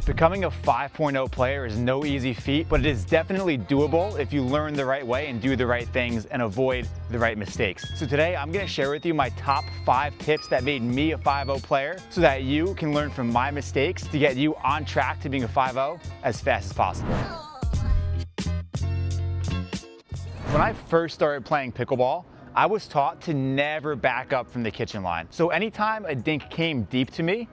Becoming a 5.0 player is no easy feat, but it is definitely doable if you learn the right way and do the right things and avoid the right mistakes. So today I'm gonna share with you my top 5 tips that made me a 5.0 player so that you can learn from my mistakes to get you on track to being a 5.0 as fast as possible. When I first started playing pickleball, I was taught to never back up from the kitchen line. So anytime a dink came deep to me,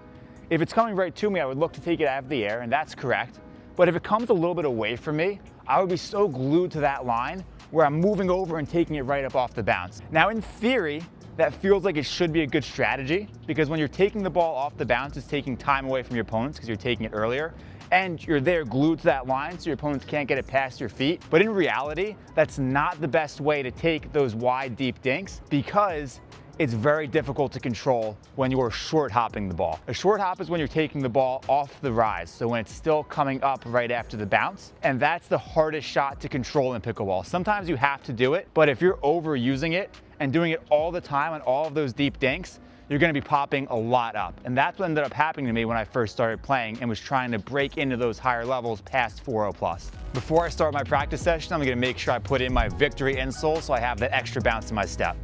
if it's coming right to me, I would look to take it out of the air, and that's correct. But if it comes a little bit away from me, I would be so glued to that line where I'm moving over and taking it right up off the bounce. Now, in theory, that feels like it should be a good strategy because when you're taking the ball off the bounce, it's taking time away from your opponents because you're taking it earlier. And you're there glued to that line so your opponents can't get it past your feet. But in reality, that's not the best way to take those wide, deep dinks because it's very difficult to control when you're short hopping the ball. A short hop is when you're taking the ball off the rise, so when it's still coming up right after the bounce, and that's the hardest shot to control in pickleball. Sometimes you have to do it, but if you're overusing it and doing it all the time on all of those deep dinks, you're gonna be popping a lot up. And that's what ended up happening to me when I first started playing and was trying to break into those higher levels past 4.0 plus. Before I start my practice session, I'm gonna make sure I put in my victory insole so I have that extra bounce in my step.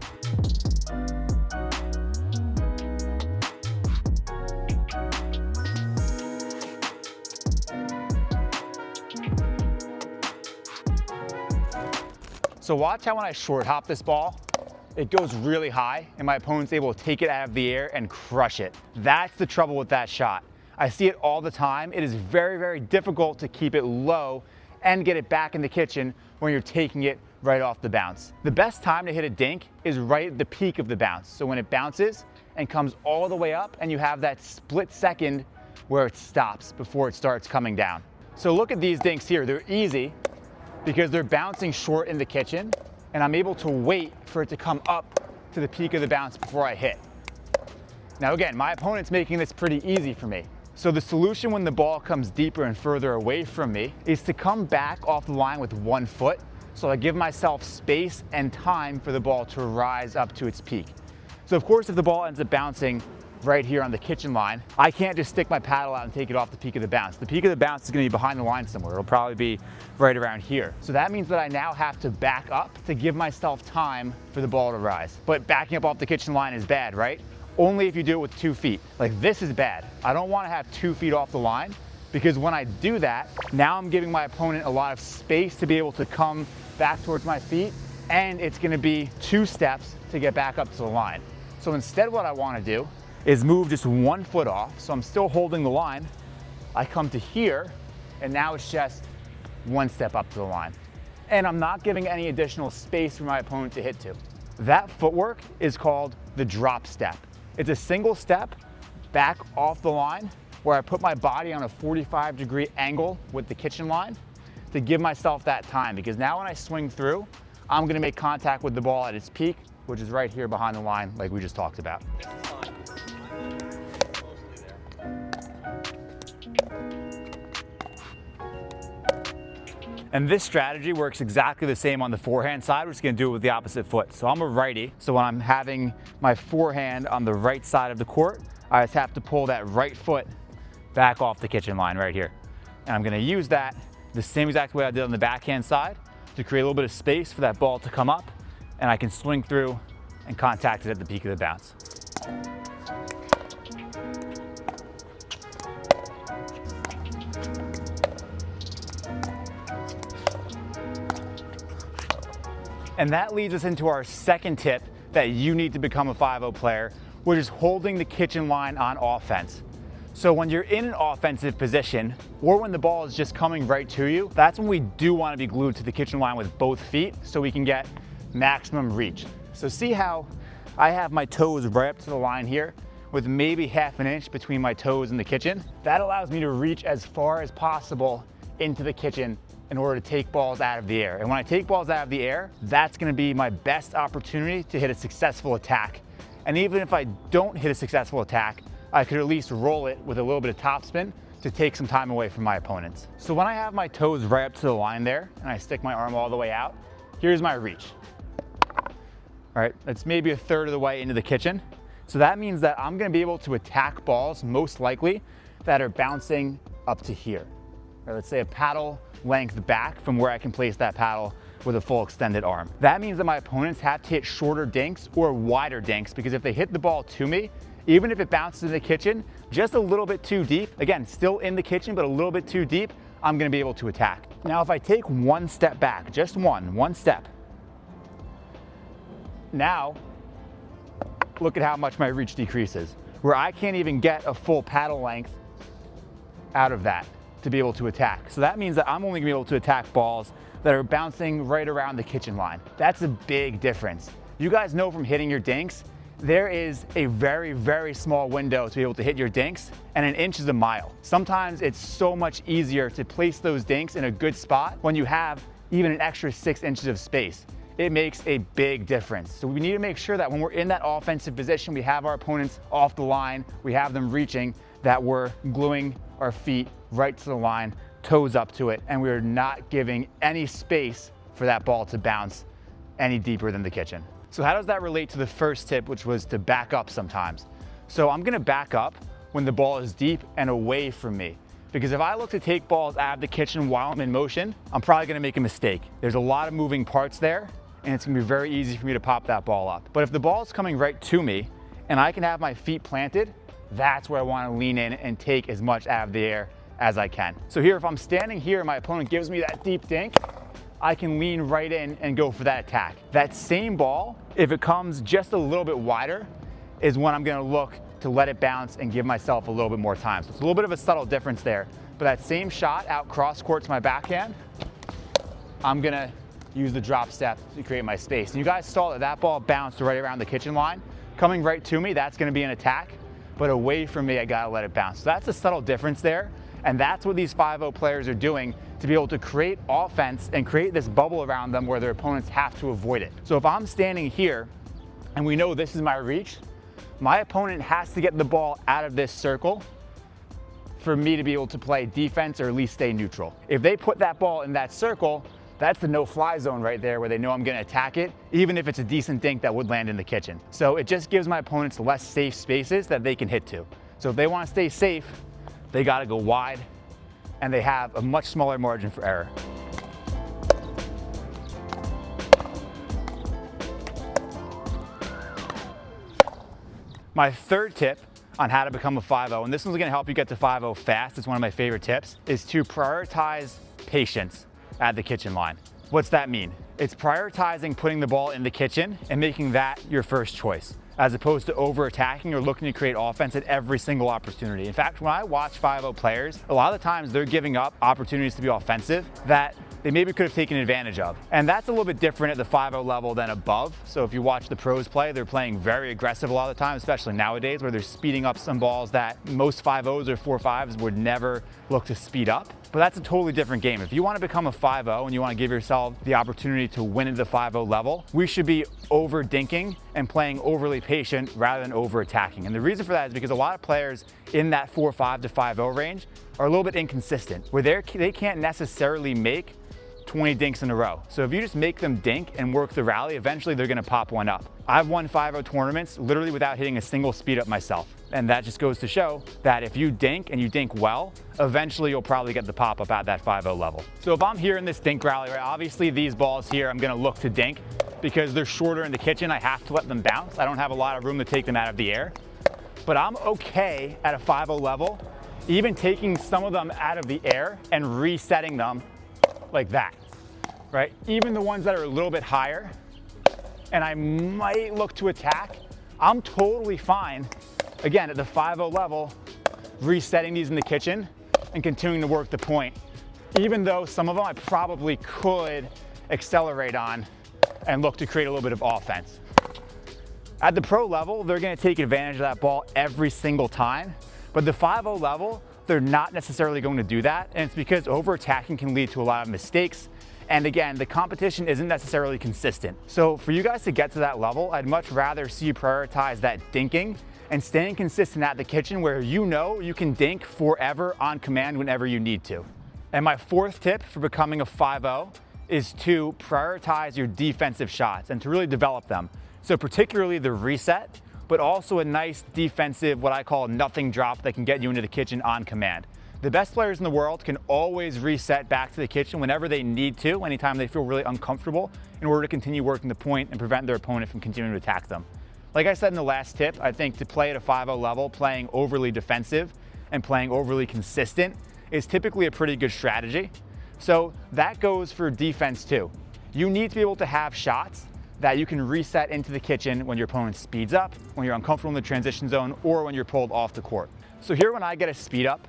So watch how when I short hop this ball, it goes really high and my opponent's able to take it out of the air and crush it. That's the trouble with that shot. I see it all the time. It is very, very difficult to keep it low and get it back in the kitchen when you're taking it right off the bounce. The best time to hit a dink is right at the peak of the bounce. So when it bounces and comes all the way up and you have that split second where it stops before it starts coming down. So look at these dinks here. They're easy because they're bouncing short in the kitchen and I'm able to wait for it to come up to the peak of the bounce before I hit. Now again, my opponent's making this pretty easy for me. So the solution when the ball comes deeper and further away from me is to come back off the line with 1 foot so I give myself space and time for the ball to rise up to its peak. So of course, if the ball ends up bouncing right here on the kitchen line, I can't just stick my paddle out and take it off the peak of the bounce. The peak of the bounce is gonna be behind the line somewhere. It'll probably be right around here. So that means that I now have to back up to give myself time for the ball to rise. But backing up off the kitchen line is bad, right? Only if you do it with 2 feet. Like this is bad. I don't wanna have 2 feet off the line because when I do that, now I'm giving my opponent a lot of space to be able to come back towards my feet, and it's gonna be 2 steps to get back up to the line. So instead what I wanna do is move just 1 foot off. So I'm still holding the line. I come to here, and now it's just 1 step up to the line. And I'm not giving any additional space for my opponent to hit to. That footwork is called the drop step. It's a single step back off the line where I put my body on a 45-degree angle with the kitchen line to give myself that time, because now when I swing through, I'm gonna make contact with the ball at its peak, which is right here behind the line like we just talked about. And this strategy works exactly the same on the forehand side. We're just gonna do it with the opposite foot. So I'm a righty, so when I'm having my forehand on the right side of the court, I just have to pull that right foot back off the kitchen line right here. And I'm gonna use that the same exact way I did on the backhand side to create a little bit of space for that ball to come up, and I can swing through and contact it at the peak of the bounce. And that leads us into our second tip that you need to become a 5.0 player, which is holding the kitchen line on offense. So when you're in an offensive position, or when the ball is just coming right to you, that's when we do want to be glued to the kitchen line with both feet so we can get maximum reach. So see how I have my toes right up to the line here with maybe half an inch between my toes and the kitchen? That allows me to reach as far as possible into the kitchen in order to take balls out of the air. And when I take balls out of the air, that's gonna be my best opportunity to hit a successful attack. And even if I don't hit a successful attack, I could at least roll it with a little bit of topspin to take some time away from my opponents. So when I have my toes right up to the line there and I stick my arm all the way out, here's my reach. All right, that's maybe a third of the way into the kitchen. So that means that I'm gonna be able to attack balls most likely that are bouncing up to here. Or let's say a paddle length back from where I can place that paddle with a full extended arm. That means that my opponents have to hit shorter dinks or wider dinks, because if they hit the ball to me, even if it bounces in the kitchen just a little bit too deep, again, still in the kitchen, but a little bit too deep, I'm gonna be able to attack. Now, if I take one step back, just one step, now look at how much my reach decreases, where I can't even get a full paddle length out of that to be able to attack. So that means that I'm only gonna be able to attack balls that are bouncing right around the kitchen line. That's a big difference. You guys know from hitting your dinks, there is a very, very small window to be able to hit your dinks, and an inch is a mile. Sometimes it's so much easier to place those dinks in a good spot when you have even an extra 6 inches of space. It makes a big difference. So we need to make sure that when we're in that offensive position, we have our opponents off the line, we have them reaching, that we're gluing our feet right to the line, toes up to it, and we're not giving any space for that ball to bounce any deeper than the kitchen. So how does that relate to the first tip, which was to back up sometimes? So I'm gonna back up when the ball is deep and away from me. Because if I look to take balls out of the kitchen while I'm in motion, I'm probably gonna make a mistake. There's a lot of moving parts there, and it's gonna be very easy for me to pop that ball up. But if the ball is coming right to me and I can have my feet planted, that's where I wanna lean in and take as much out of the air as I can. So here, if I'm standing here and my opponent gives me that deep dink, I can lean right in and go for that attack. That same ball, if it comes just a little bit wider, is when I'm gonna look to let it bounce and give myself a little bit more time. So it's a little bit of a subtle difference there. But that same shot out cross court to my backhand, I'm gonna use the drop step to create my space. And you guys saw that that ball bounced right around the kitchen line. Coming right to me, that's gonna be an attack, but away from me, I gotta let it bounce. So that's a subtle difference there. And that's what these 5-0 players are doing to be able to create offense and create this bubble around them where their opponents have to avoid it. So if I'm standing here and we know this is my reach, my opponent has to get the ball out of this circle for me to be able to play defense or at least stay neutral. If they put that ball in that circle, that's the no-fly zone right there where they know I'm gonna attack it, even if it's a decent dink that would land in the kitchen. So it just gives my opponents less safe spaces that they can hit to. So if they wanna stay safe, they gotta go wide, and they have a much smaller margin for error. My third tip on how to become a 5-0, and this one's gonna help you get to 5-0 fast, it's one of my favorite tips, is to prioritize patience at the kitchen line. What's that mean? It's prioritizing putting the ball in the kitchen and making that your first choice, as opposed to over-attacking or looking to create offense at every single opportunity. In fact, when I watch 5-0 players, a lot of the times they're giving up opportunities to be offensive that they maybe could have taken advantage of. And that's a little bit different at the 5-0 level than above. So if you watch the pros play, they're playing very aggressive a lot of the time, especially nowadays where they're speeding up some balls that most 5-0s or 4-5s would never look to speed up. But that's a totally different game. If you want to become a 5-0 and you want to give yourself the opportunity to win at the 5-0 level, we should be over dinking and playing overly patient rather than over attacking. And the reason for that is because a lot of players in that 4-5 to 5-0 range are a little bit inconsistent, where they can't necessarily make 20 dinks in a row. So if you just make them dink and work the rally, eventually they're gonna pop one up. I've won 5-0 tournaments literally without hitting a single speed up myself. And that just goes to show that if you dink and you dink well, eventually you'll probably get the pop up at that 5-0 level. So if I'm here in this dink rally, right, obviously these balls here, I'm gonna look to dink because they're shorter in the kitchen. I have to let them bounce. I don't have a lot of room to take them out of the air. But I'm okay at a 5-0 level, even taking some of them out of the air and resetting them like that, right? Even the ones that are a little bit higher, and I might look to attack, I'm totally fine, again, at the 5-0 level, resetting these in the kitchen and continuing to work the point, even though some of them I probably could accelerate on and look to create a little bit of offense. At the pro level, they're gonna take advantage of that ball every single time, but the 5-0 level, they're not necessarily going to do that, and it's because over-attacking can lead to a lot of mistakes. And again, the competition isn't necessarily consistent. So for you guys to get to that level, I'd much rather see you prioritize that dinking and staying consistent at the kitchen where you know you can dink forever on command whenever you need to. And my fourth tip for becoming a 5-0 is to prioritize your defensive shots and to really develop them. So particularly the reset, but also a nice defensive, what I call nothing drop that can get you into the kitchen on command. The best players in the world can always reset back to the kitchen whenever they need to, anytime they feel really uncomfortable, in order to continue working the point and prevent their opponent from continuing to attack them. Like I said in the last tip, I think to play at a 5-0 level, playing overly defensive and playing overly consistent is typically a pretty good strategy. So that goes for defense too. You need to be able to have shots that you can reset into the kitchen when your opponent speeds up, when you're uncomfortable in the transition zone, or when you're pulled off the court. So here when I get a speed up,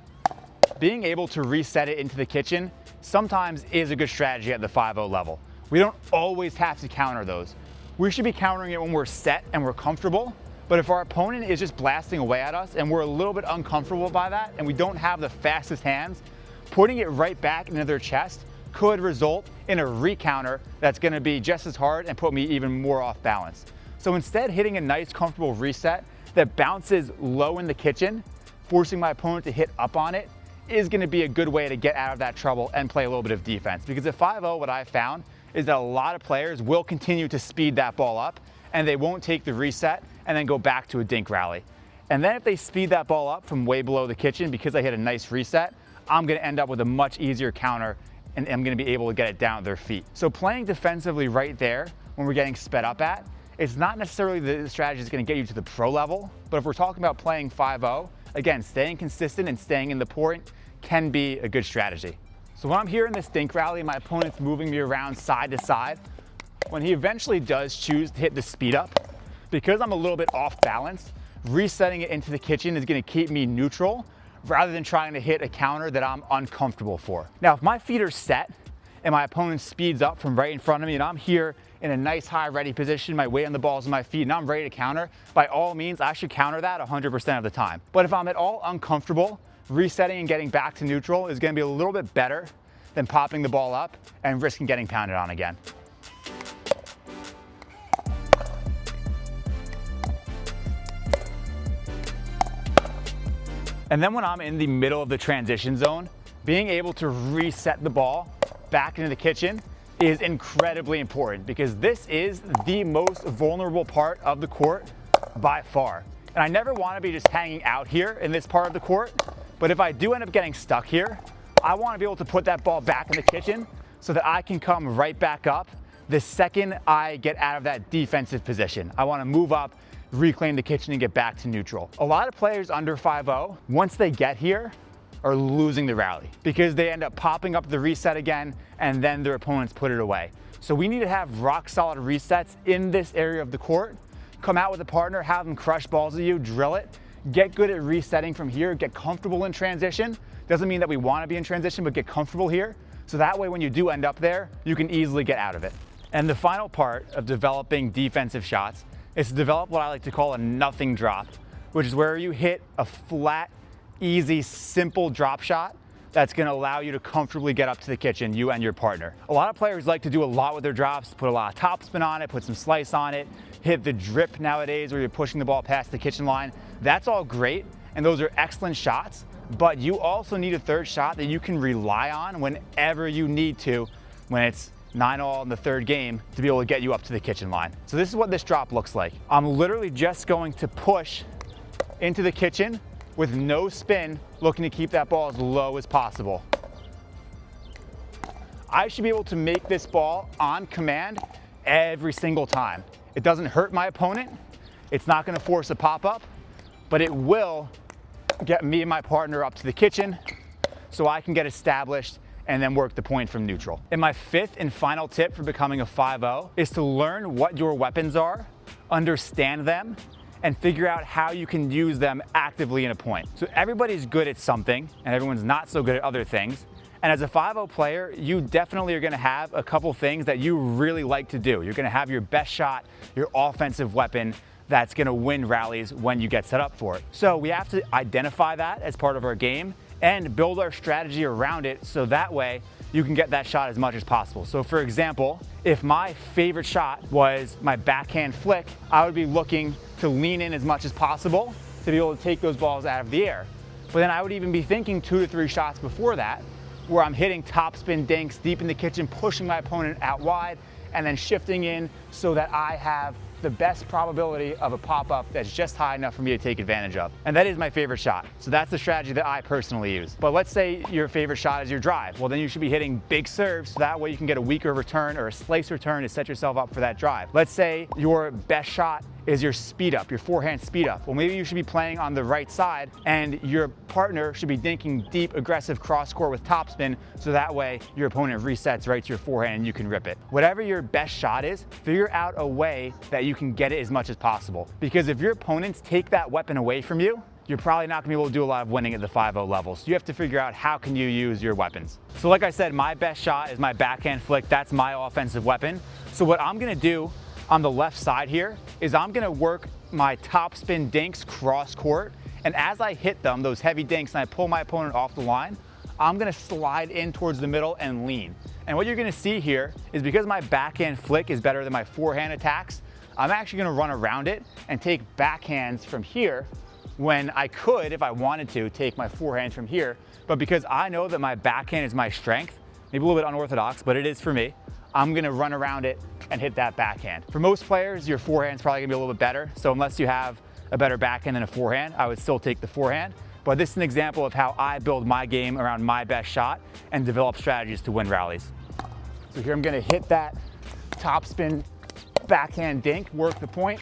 being able to reset it into the kitchen sometimes is a good strategy at the 5-0 level. We don't always have to counter those. We should be countering it when we're set and we're comfortable, but if our opponent is just blasting away at us and we're a little bit uncomfortable by that and we don't have the fastest hands, putting it right back into their chest could result in a recounter that's gonna be just as hard and put me even more off balance. So instead, hitting a nice, comfortable reset that bounces low in the kitchen, forcing my opponent to hit up on it, is gonna be a good way to get out of that trouble and play a little bit of defense. Because at 5-0, what I've found is that a lot of players will continue to speed that ball up and they won't take the reset and then go back to a dink rally. And then if they speed that ball up from way below the kitchen because I hit a nice reset, I'm gonna end up with a much easier counter and I'm gonna be able to get it down at their feet. So playing defensively right there when we're getting sped up at, it's not necessarily the strategy that's gonna get you to the pro level, but if we're talking about playing 5-0, again, staying consistent and staying in the point can be a good strategy. So when I'm here in this dink rally and my opponent's moving me around side to side, when he eventually does choose to hit the speed up, because I'm a little bit off balance, resetting it into the kitchen is gonna keep me neutral rather than trying to hit a counter that I'm uncomfortable for. Now, if my feet are set and my opponent speeds up from right in front of me and I'm here in a nice high ready position, my weight on the balls of my feet, and I'm ready to counter, by all means, I should counter that 100% of the time. But if I'm at all uncomfortable, resetting and getting back to neutral is gonna be a little bit better than popping the ball up and risking getting pounded on again. And then when I'm in the middle of the transition zone, being able to reset the ball back into the kitchen is incredibly important because this is the most vulnerable part of the court by far. And I never want to be just hanging out here in this part of the court, but if I do end up getting stuck here, I want to be able to put that ball back in the kitchen so that I can come right back up the second I get out of that defensive position. I want to move up, reclaim the kitchen, and get back to neutral. A lot of players under 5-0, once they get here, are losing the rally because they end up popping up the reset again and then their opponents put it away. So we need to have rock solid resets in this area of the court. Come out with a partner, have them crush balls at you, drill it, get good at resetting from here, get comfortable in transition. Doesn't mean that we want to be in transition, but get comfortable here. So that way when you do end up there, you can easily get out of it. And the final part of developing defensive shots is to develop what I like to call a nothing drop, which is where you hit a flat, easy, simple drop shot that's gonna allow you to comfortably get up to the kitchen, you and your partner. A lot of players like to do a lot with their drops, put a lot of topspin on it, put some slice on it, hit the drip nowadays where you're pushing the ball past the kitchen line. That's all great, and those are excellent shots, but you also need a third shot that you can rely on whenever you need to when it's 9-all in the third game to be able to get you up to the kitchen line. So this is what this drop looks like. I'm literally just going to push into the kitchen with no spin, looking to keep that ball as low as possible. I should be able to make this ball on command every single time. It doesn't hurt my opponent. It's not gonna force a pop-up, but it will get me and my partner up to the kitchen so I can get established and then work the point from neutral. And my fifth and final tip for becoming a 5-0 is to learn what your weapons are, understand them, and figure out how you can use them actively in a point. So everybody's good at something and everyone's not so good at other things. And as a 5-0 player, you definitely are gonna have a couple things that you really like to do. You're gonna have your best shot, your offensive weapon that's gonna win rallies when you get set up for it. So we have to identify that as part of our game and build our strategy around it so that way you can get that shot as much as possible. So for example, if my favorite shot was my backhand flick, I would be looking to lean in as much as possible to be able to take those balls out of the air. But then I would even be thinking 2 to 3 shots before that, where I'm hitting topspin dinks deep in the kitchen, pushing my opponent out wide, and then shifting in so that I have the best probability of a pop-up that's just high enough for me to take advantage of. And that is my favorite shot. So that's the strategy that I personally use. But let's say your favorite shot is your drive. Well, then you should be hitting big serves so that way you can get a weaker return or a slice return to set yourself up for that drive. Let's say your best shot is your speed up, your forehand speed up. Well, maybe you should be playing on the right side and your partner should be dinking deep, aggressive cross court with topspin so that way your opponent resets right to your forehand and you can rip it. Whatever your best shot is, figure out a way that you can get it as much as possible. Because if your opponents take that weapon away from you, you're probably not gonna be able to do a lot of winning at the 5-0 level. So you have to figure out how can you use your weapons. So like I said, my best shot is my backhand flick. That's my offensive weapon. So what I'm gonna do on the left side here is I'm gonna work my topspin dinks cross court. And as I hit them, those heavy dinks, and I pull my opponent off the line, I'm gonna slide in towards the middle and lean. And what you're gonna see here is because my backhand flick is better than my forehand attacks, I'm actually gonna run around it and take backhands from here when I could, if I wanted to, take my forehand from here. But because I know that my backhand is my strength, maybe a little bit unorthodox, but it is for me, I'm gonna run around it and hit that backhand. For most players, your forehand's probably gonna be a little bit better. So unless you have a better backhand than a forehand, I would still take the forehand. But this is an example of how I build my game around my best shot and develop strategies to win rallies. So here I'm gonna hit that topspin backhand dink, work the point,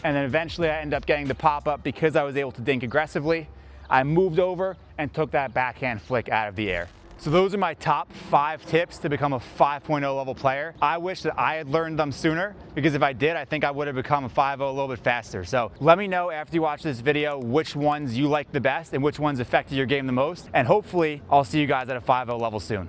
and then eventually I end up getting the pop-up because I was able to dink aggressively. I moved over and took that backhand flick out of the air. So those are my top 5 tips to become a 5.0 level player. I wish that I had learned them sooner because if I did, I think I would have become a 5.0 a little bit faster. So let me know after you watch this video which ones you like the best and which ones affected your game the most. And hopefully I'll see you guys at a 5.0 level soon.